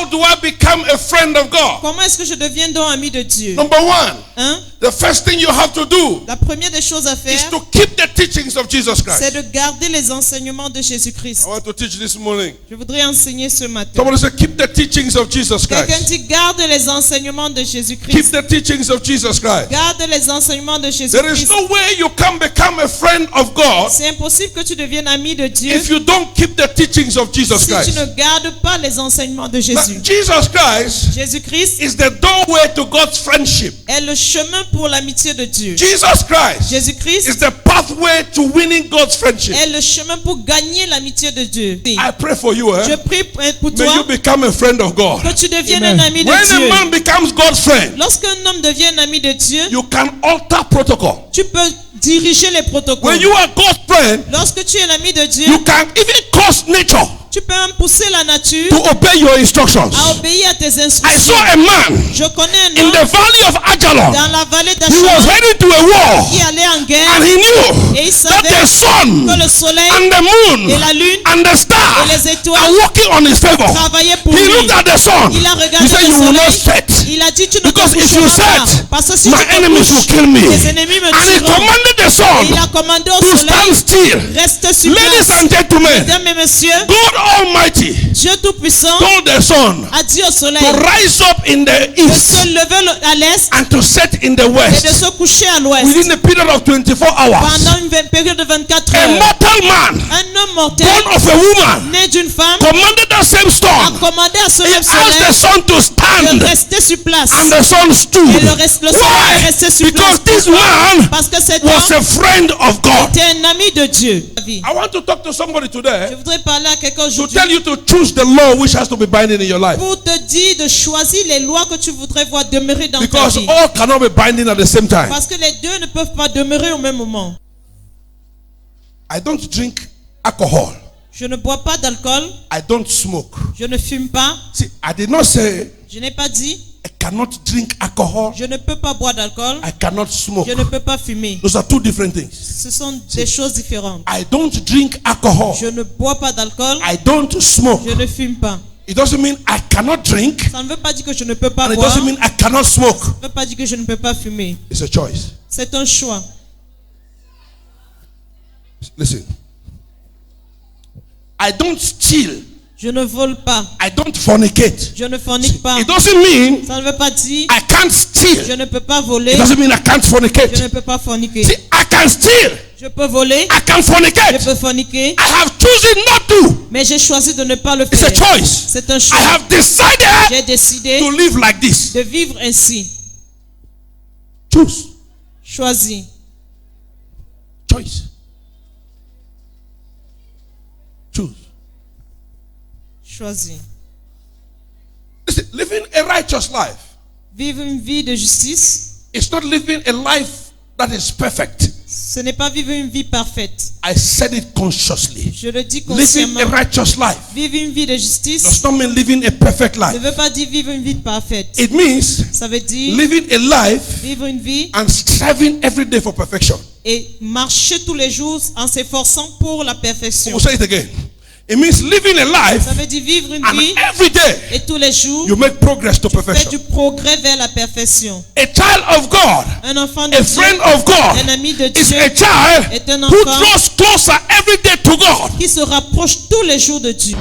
How do I become a friend of God? Comment est-ce que je deviens donc ami de Dieu? Number one, Hein? the first thing you have to do La première des choses à is faire, to keep the teachings of Jesus c'est Christ. de garder les enseignements de Jésus-Christ. I want to teach this morning. Je voudrais enseigner ce matin. Somebody say, keep the teachings of Jesus Quelqu'un Christ. dit garde les enseignements de Keep Jésus-Christ. the teachings of Jesus Christ. Garde les enseignements de There is Jésus-Christ. no way you can become a friend of God C'est impossible que tu deviennes ami de Dieu if you don't keep the teachings of Jesus si tu Christ. ne gardes pas les enseignements de But Jésus. Jesus Christ Jésus-Christ is the doorway to God's friendship. est le chemin pour l'amitié de Dieu. Jesus Christ Jésus-Christ is the pathway to winning God's friendship. est le chemin pour gagner l'amitié de Dieu. I pray for you, Je eh? prie pour May you toi become a friend of God. que tu deviennes un ami de When a Dieu. man becomes God's friend, Lorsqu'un homme devient un ami de Dieu, you can alter protocol. tu peux diriger les protocoles. When you are God's friend, Lorsque tu es l'ami de Dieu, you can even cause nature tu peux même pousser la nature to obey your instructions. à obéir à tes I saw instructions. a man Je connais un in homme the valley of Ajalon. dans la vallée He was d'Achalon heading to a war, qui allait en and guerre he knew et il that savait the sun que le soleil and the moon et la lune and the stars et les étoiles are working on his favor. travaillaient pour He lui. looked at the sun. Il a He regardé said, le "You will not soleil. set, Il a dit tu ne te because if you coucheras pas set, parce que si my tu te enemies will couches, kill me." tes ennemis me And he tueront. commanded the Et sun il a commandé au to soleil stand still. reste sur Ladies place. and gentlemen, Mesdames et messieurs, God Almighty Dieu Tout-Puissant told the sun a dit au soleil to rise up in the de east se lever à l'est and to set in the et de west se coucher à l'ouest within a period of 24 hours. pendant une période de 24 A heures. mortal man, Un homme mortel born of a woman, né d'une femme commanded that same a storm. commandé à ce He même asked the soleil sun to de stand, rester sur place. and the sun stood. Et le soleil est Why? resté sur Because place. this man Parce que cet was homme a friend of God. était un ami de Dieu. I want to talk to somebody Je today voudrais parler à quelqu'un to aujourd'hui tell you to choose the law which has to be binding in your life. pour te dire de choisir les lois que tu voudrais voir demeurer dans ta Because vie. all cannot be binding at the same time. Parce que les deux ne peuvent pas demeurer au même moment. I don't drink alcohol. Je ne bois pas d'alcool, I don't smoke. je ne fume pas, See, I did not say je n'ai pas dit I cannot drink alcohol. je ne peux pas boire d'alcool, I cannot smoke. je ne peux pas fumer. Those are two different things. Ce sont des choses différentes. I don't drink alcohol. Je ne bois pas d'alcool, I don't smoke. je ne fume pas. It doesn't mean I cannot drink, Ça ne veut pas dire que je ne peux pas and it boire, doesn't mean I cannot smoke. ça ne veut pas dire que je ne peux pas fumer. It's a choice. C'est un choix. Listen. I don't steal. Je ne vole pas, I don't fornicate. je ne fornique pas. It doesn't mean Ça ne veut pas dire I can't steal. je ne peux pas voler, It doesn't mean I can't je fornicate. ne peux pas forniquer. See, I can steal. Je peux voler, I can je fornicate. peux forniquer, I have chosen not to. mais j'ai choisi de ne pas le It's a faire. choice. C'est un I choix. have decided J'ai décidé to live like this. de vivre ainsi. Choose. Choisi. Choice. Choose. Choisi. Listen, living a righteous life Vivre une vie de justice, is not living a life that is perfect. ce n'est pas vivre une vie parfaite. I said it consciously. Je le dis Living consciemment. a righteous life Vivre une vie de justice does not mean living a perfect ne life. veut pas dire vivre une vie parfaite. It means Ça veut dire living a life vivre une vie and striving every day for perfection. et marcher tous les jours en s'efforçant pour la perfection. We'll say it again. It means living a life Ça veut dire vivre une and vie every day et tous les jours you make progress to faire du perfection. progrès vers la perfection. A child of God, Un enfant de a Dieu, friend of God, un ami de is Dieu a child est un who enfant draws closer every day to God. qui se rapproche tous les jours de Dieu.